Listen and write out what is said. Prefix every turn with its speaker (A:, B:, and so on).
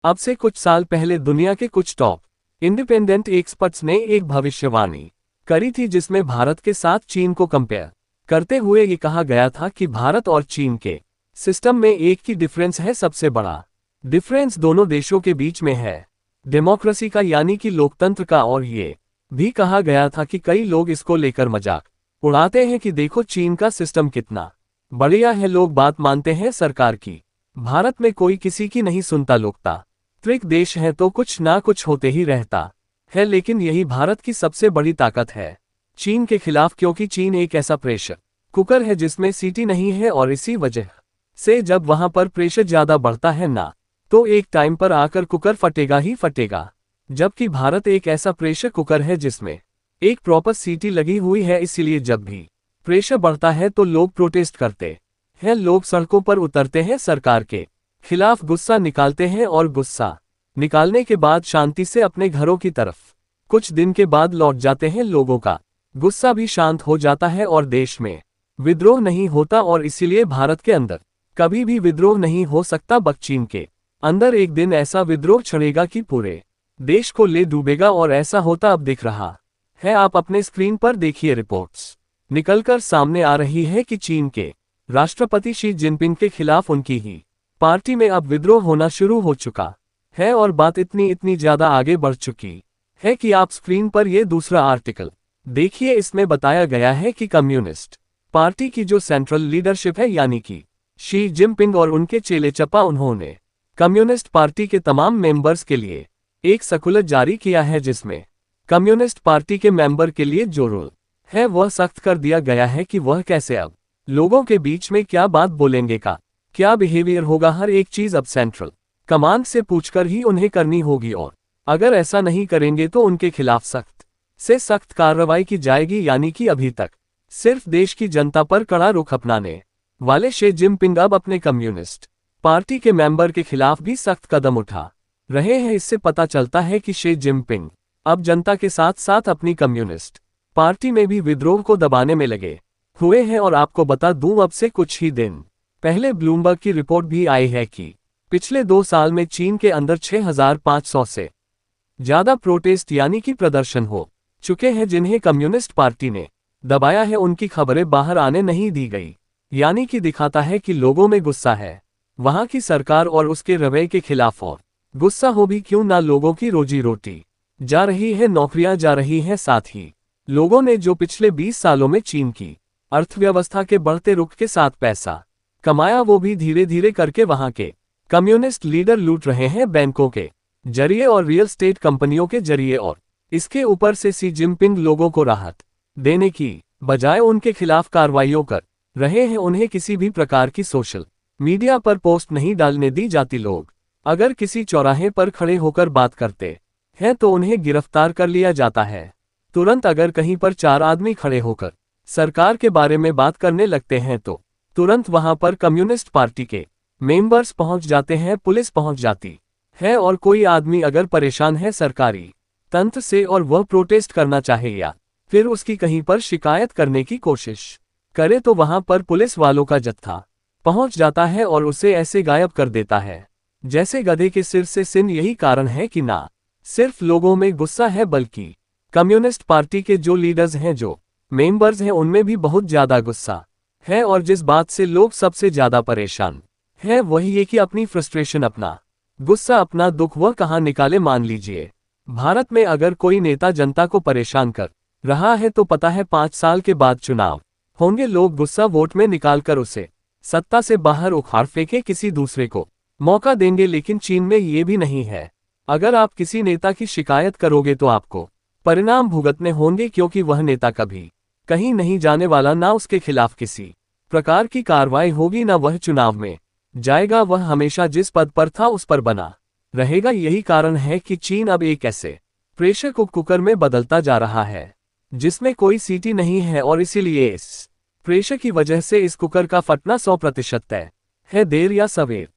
A: अब से कुछ साल पहले दुनिया के कुछ टॉप इंडिपेंडेंट एक्सपर्ट्स ने एक भविष्यवाणी करी थी जिसमें भारत के साथ चीन को कंपेयर करते हुए ये कहा गया था कि भारत और चीन के सिस्टम में एक ही डिफरेंस है, सबसे बड़ा डिफरेंस दोनों देशों के बीच में है डेमोक्रेसी का, यानी कि लोकतंत्र का। और ये भी कहा गया था कि कई लोग इसको लेकर मजाक उड़ाते हैं कि देखो चीन का सिस्टम कितना बढ़िया है, लोग बात मानते हैं सरकार की, भारत में कोई किसी की नहीं सुनता, लोकतांत्रिक देश है तो कुछ ना कुछ होते ही रहता है। लेकिन यही भारत की सबसे बड़ी ताकत है चीन के खिलाफ, क्योंकि चीन एक ऐसा प्रेशर कुकर है जिसमें सीटी नहीं है, और इसी वजह से जब वहां पर प्रेशर ज्यादा बढ़ता है ना, तो एक टाइम पर आकर कुकर फटेगा ही फटेगा। जबकि भारत एक ऐसा प्रेशर कुकर है जिसमें एक प्रॉपर सीटी लगी हुई है, इसीलिए जब भी प्रेशर बढ़ता है तो लोग प्रोटेस्ट करते हैं, लोग सड़कों पर उतरते हैं, सरकार के खिलाफ गुस्सा निकालते हैं, और गुस्सा निकालने के बाद शांति से अपने घरों की तरफ कुछ दिन के बाद लौट जाते हैं। लोगों का गुस्सा भी शांत हो जाता है और देश में विद्रोह नहीं होता, और इसीलिए भारत के अंदर कभी भी विद्रोह नहीं हो सकता। चीन के अंदर एक दिन ऐसा विद्रोह छिड़ेगा कि पूरे देश को ले डूबेगा, और ऐसा होता अब दिख रहा है। आप अपने स्क्रीन पर देखिए, रिपोर्ट्स निकलकर सामने आ रही है कि चीन के राष्ट्रपति शी जिनपिंग के खिलाफ उनकी ही पार्टी में अब विद्रोह होना शुरू हो चुका है, और बात इतनी ज्यादा आगे बढ़ चुकी है कि आप स्क्रीन पर यह दूसरा आर्टिकल देखिए। इसमें बताया गया है कि कम्युनिस्ट पार्टी की जो सेंट्रल लीडरशिप है, यानी कि शी जिनपिंग और उनके चेले चप्पा, उन्होंने कम्युनिस्ट पार्टी के तमाम मेंबर्स के लिए एक सर्कुलर जारी किया है, जिसमें कम्युनिस्ट पार्टी के मेंबर के लिए जो रूल है वह सख्त कर दिया गया है कि वह कैसे अब लोगों के बीच में क्या बात बोलेंगे, का क्या बिहेवियर होगा। हर एक चीज अब सेंट्रल कमांड से पूछकर ही उन्हें करनी होगी, और अगर ऐसा नहीं करेंगे तो उनके खिलाफ सख्त से सख्त कार्रवाई की जाएगी। यानी कि अभी तक सिर्फ देश की जनता पर कड़ा रुख अपनाने वाले शी जिनपिंग अब अपने कम्युनिस्ट पार्टी के मेंबर के खिलाफ भी सख्त कदम उठा रहे हैं। इससे पता चलता है कि शी जिनपिंग अब जनता के साथ साथ अपनी कम्युनिस्ट पार्टी में भी विद्रोह को दबाने में लगे हुए हैं। और आपको बता दूं, अब से कुछ ही दिन पहले ब्लूमबर्ग की रिपोर्ट भी आई है कि पिछले 2 साल में चीन के अंदर 6500 से ज्यादा प्रोटेस्ट यानी कि प्रदर्शन हो चुके हैं, जिन्हें कम्युनिस्ट पार्टी ने दबाया है। उनकी खबरें बाहर आने नहीं दी गई, यानी कि दिखाता है कि लोगों में गुस्सा है वहां की सरकार और उसके रवैये के खिलाफ, और गुस्सा हो भी क्यों ना, लोगों की रोजी रोटी जा रही है, नौकरियां जा रही हैं, साथ ही लोगों ने जो पिछले 20 सालों में चीन की अर्थव्यवस्था के बढ़ते रुख के साथ पैसा कमाया, वो भी धीरे धीरे करके वहां के कम्युनिस्ट लीडर लूट रहे हैं, बैंकों के जरिए और रियल स्टेट कंपनियों के जरिए। और इसके ऊपर से शी जिनपिंग लोगों को राहत देने की बजाय उनके खिलाफ कार्रवाइयों कर रहे हैं। उन्हें किसी भी प्रकार की सोशल मीडिया पर पोस्ट नहीं डालने दी जाती। लोग अगर किसी चौराहे पर खड़े होकर बात करते हैं तो उन्हें गिरफ्तार कर लिया जाता है तुरंत। अगर कहीं पर 4 आदमी खड़े होकर सरकार के बारे में बात करने लगते हैं तो तुरंत वहां पर कम्युनिस्ट पार्टी के मेंबर्स पहुंच जाते हैं, पुलिस पहुंच जाती है। और कोई आदमी अगर परेशान है सरकारी तंत्र से और वह प्रोटेस्ट करना चाहे या फिर उसकी कहीं पर शिकायत करने की कोशिश करे, तो वहां पर पुलिस वालों का जत्था पहुंच जाता है और उसे ऐसे गायब कर देता है जैसे गधे के सिर से सिन। यही कारण है कि ना सिर्फ लोगों में गुस्सा है, बल्कि कम्युनिस्ट पार्टी के जो लीडर्स हैं, जो मेंबर्स हैं, उनमें भी बहुत ज्यादा गुस्सा है। और जिस बात से लोग सबसे ज्यादा परेशान है वही ये कि अपनी फ्रस्ट्रेशन, अपना गुस्सा, अपना दुख वह कहाँ निकाले। मान लीजिए भारत में अगर कोई नेता जनता को परेशान कर रहा है तो पता है 5 साल के बाद चुनाव होंगे, लोग गुस्सा वोट में निकालकर उसे सत्ता से बाहर उखाड़ फेंके, किसी दूसरे को मौका देंगे। लेकिन चीन में ये भी नहीं है। अगर आप किसी नेता की शिकायत करोगे तो आपको परिणाम भुगतने होंगे, क्योंकि वह नेता कभी कहीं नहीं जाने वाला, ना उसके खिलाफ किसी प्रकार की कार्रवाई होगी, ना वह चुनाव में जाएगा। वह हमेशा जिस पद पर था उस पर बना रहेगा। यही कारण है कि चीन अब एक ऐसे प्रेशर कुकर में बदलता जा रहा है जिसमें कोई सीटी नहीं है, और इसीलिए इस प्रेशर की वजह से इस कुकर का फटना 100% तय है, देर या सवेर।